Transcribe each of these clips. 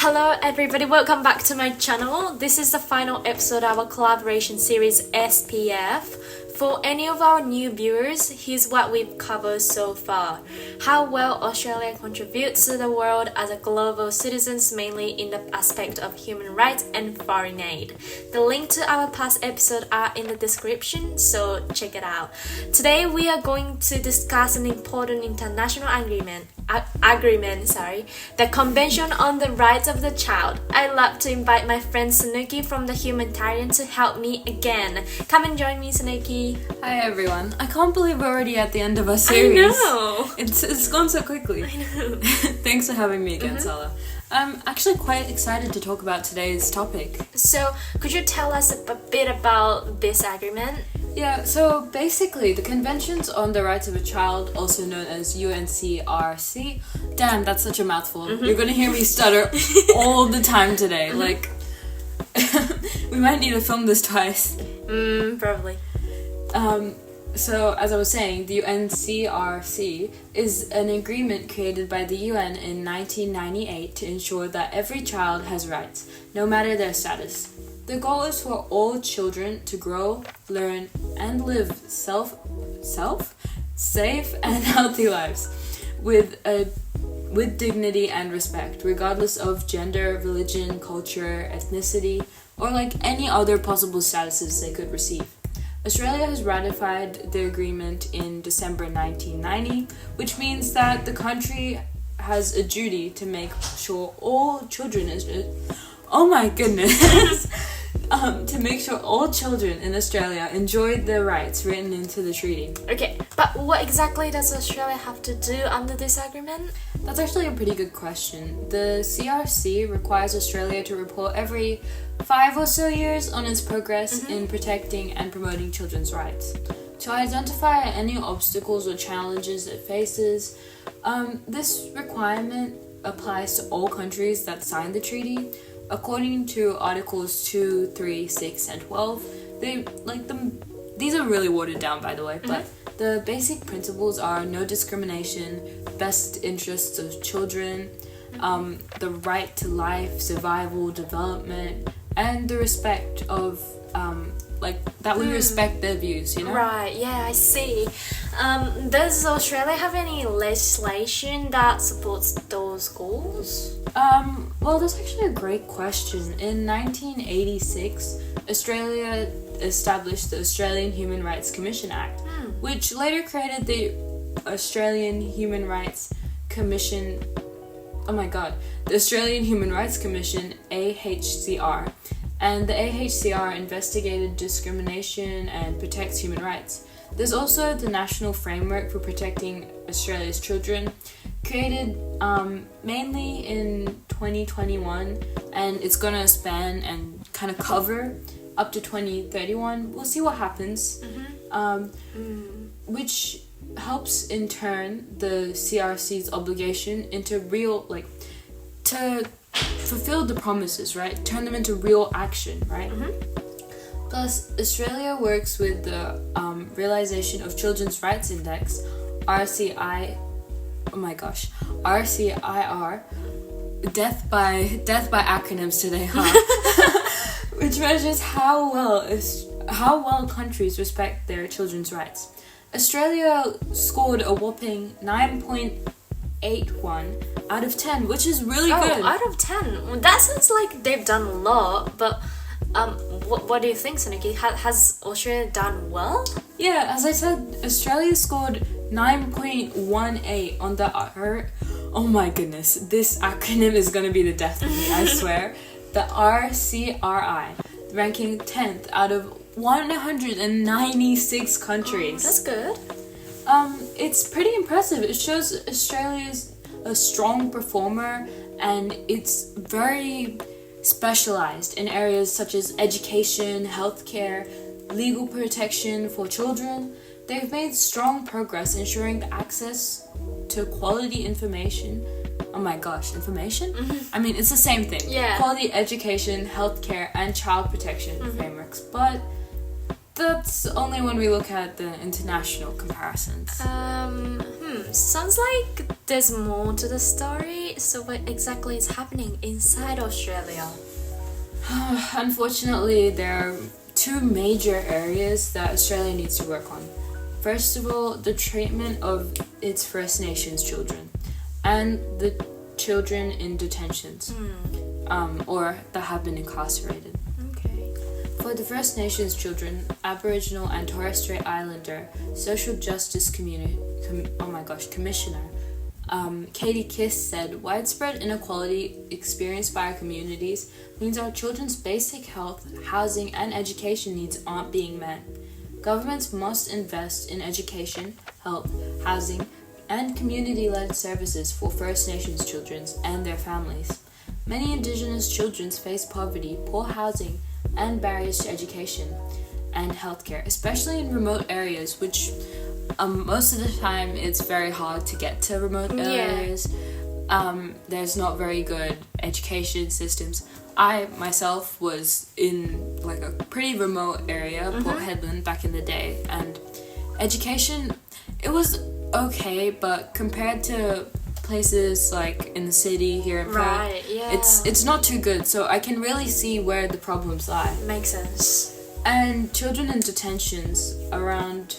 Hello everybody, welcome back to my channel. This is the final episode of our collaboration series SPF. For any of our new viewers, here's what we've covered so far. How well Australia contributes to the world as a global citizen, mainly in the aspect of human rights and foreign aid. The link to our past episodes are in the description, so check it out. Today we are going to discuss an important international agreement, the Convention on the Rights of the Child. I'd love to invite my friend Sanuki from the Humanitarian to help me again. Come and join me, Sanuki. Hi everyone. I can't believe we're already at the end of our series. I know. It's gone so quickly. I know. Thanks for having me again, Sala. I'm actually quite excited to talk about today's topic. So, could you tell us a bit about this agreement? Yeah, so basically, the Conventions on the Rights of a Child, also known as UNCRC. Damn, that's such a mouthful. You're gonna hear me stutter all the time today. Like, we might need to film this twice. Probably. So, as I was saying, the UNCRC is an agreement created by the UN in 1998 to ensure that every child has rights, no matter their status. The goal is for all children to grow, learn, and live safe and healthy lives with dignity and respect, regardless of gender, religion, culture, ethnicity, or like any other possible statuses they could receive. Australia has ratified the agreement in December 1990, which means that the country has a duty to make sure all children to make sure all children in Australia enjoy the rights written into the treaty. Okay, but what exactly does Australia have to do under this agreement? That's actually a pretty good question. The CRC requires Australia to report every 5 or so years on its progress in protecting and promoting children's rights. To identify any obstacles or challenges it faces, this requirement applies to all countries that signed the treaty. According to Articles 2, 3, 6, and 12, these are really watered down, by the way, but the basic principles are no discrimination, best interests of children, the right to life, survival, development, and the respect of, that we respect their views, you know? Right, yeah, I see. Does Australia have any legislation that supports those goals? Well, that's actually a great question. In 1986, Australia established the Australian Human Rights Commission Act, which later created the Australian Human Rights Commission, the Australian Human Rights Commission, AHCR, and the AHCR investigated discrimination and protects human rights. There's also the National Framework for Protecting Australia's Children, created mainly in 2021, and it's gonna span and kind of cover up to 2031. We'll see what happens, which helps in turn the CRC's obligation into real, to fulfill the promises, right? Turn them into real action, right? Plus, Australia works with the Realisation of Children's Rights Index, RCIR, death by acronyms today, huh? Which measures how well countries respect their children's rights. Australia scored a whopping 9.81 out of 10, which is really good. Out of 10? That sounds like they've done a lot, but what do you think, Sanuki? Has Australia done well? Yeah, as I said, Australia scored 9.18 on the oh my goodness, this acronym is gonna be the death of me, I swear. The RCRI, ranking 10th out of 196 countries. That's good. It's pretty impressive. It shows Australia's a strong performer, and it's very specialized in areas such as education, healthcare, legal protection for children. They've made strong progress ensuring the access to quality information. Oh my gosh, information? I mean, it's the same thing. Yeah. Quality education, healthcare, and child protection frameworks. But that's only when we look at the international comparisons. Sounds like there's more to the story. So what exactly is happening inside Australia? Unfortunately, there are two major areas that Australia needs to work on. First of all, the treatment of its First Nations children and the children in detentions, or that have been incarcerated. Okay. For the First Nations children, Aboriginal and Torres Strait Islander Social Justice Commissioner Katie Kiss said, widespread inequality experienced by our communities means our children's basic health, housing, and education needs aren't being met. Governments must invest in education, health, housing, and community-led services for First Nations children and their families. Many Indigenous children face poverty, poor housing, and barriers to education and healthcare, especially in remote areas, which most of the time it's very hard to get to remote areas. There's not very good education systems. I myself was in like a pretty remote area, Port Hedland, back in the day, and education, it was okay, but compared to places like in the city here in Perth, it's not too good. So I can really see where the problems lie. Makes sense. And children in detentions, around,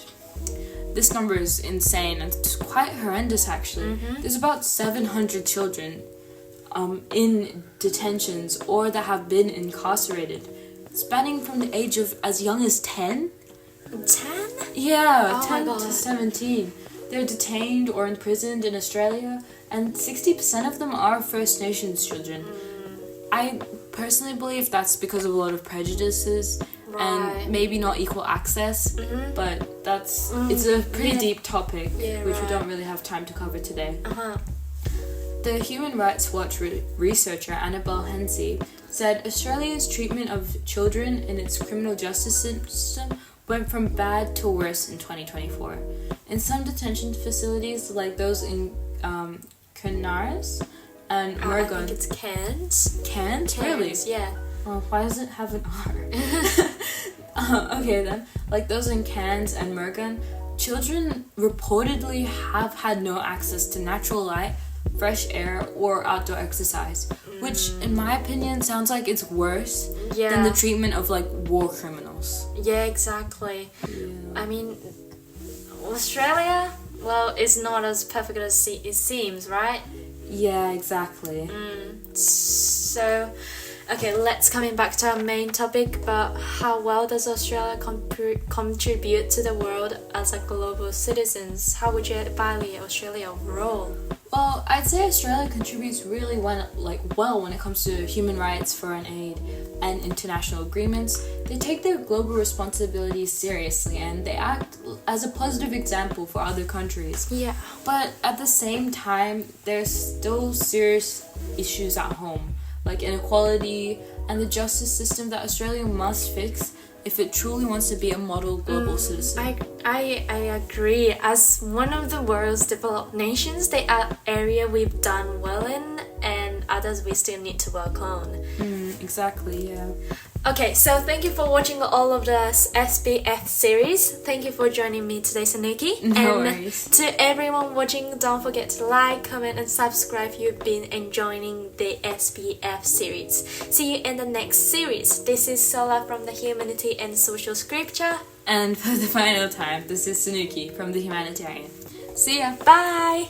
this number is insane and it's quite horrendous actually. There's about 700 children in detentions or that have been incarcerated, spanning from the age of as young as 10. 10? Yeah, Oh 10 to 17. They're detained or imprisoned in Australia, and 60% of them are First Nations children. I personally believe that's because of a lot of prejudices and maybe not equal access, but that's it's a pretty deep topic which we don't really have time to cover today. The Human Rights Watch researcher Annabelle Hensey said Australia's treatment of children in its criminal justice system went from bad to worse in 2024. In some detention facilities, like those in Canaris and Murgon. I think it's Cant. Cant? Really? Yeah. Oh, why does it have an R? Okay then. Like those in Cairns and Murgon, children reportedly have had no access to natural light, fresh air, or outdoor exercise, which in my opinion sounds like it's worse than the treatment of like war criminals. Yeah, exactly. I mean, Australia, well, it's not as perfect as it seems, right? Yeah, exactly. So, okay, let's coming back to our main topic, but how well does Australia contribute to the world as a global citizens? How would you evaluate Australia overall? Well, I'd say Australia contributes really well when it comes to human rights, foreign aid, and international agreements. They take their global responsibilities seriously and they act as a positive example for other countries. Yeah. But at the same time, there's still serious issues at home, like inequality and the justice system that Australia must fix if it truly wants to be a model global citizen. I agree. As one of the world's developed nations, there are areas we've done well in and others we still need to work on. Exactly, yeah. Okay, so thank you for watching all of the SPF series. Thank you for joining me today, Sanuki. No worries. To everyone watching, don't forget to like, comment and subscribe if you've been enjoying the SPF series. See you in the next series. This is Sola from the Humanity and Social Scripture. And for the final time, this is Sanuki from the Humanitarian. See ya! Bye!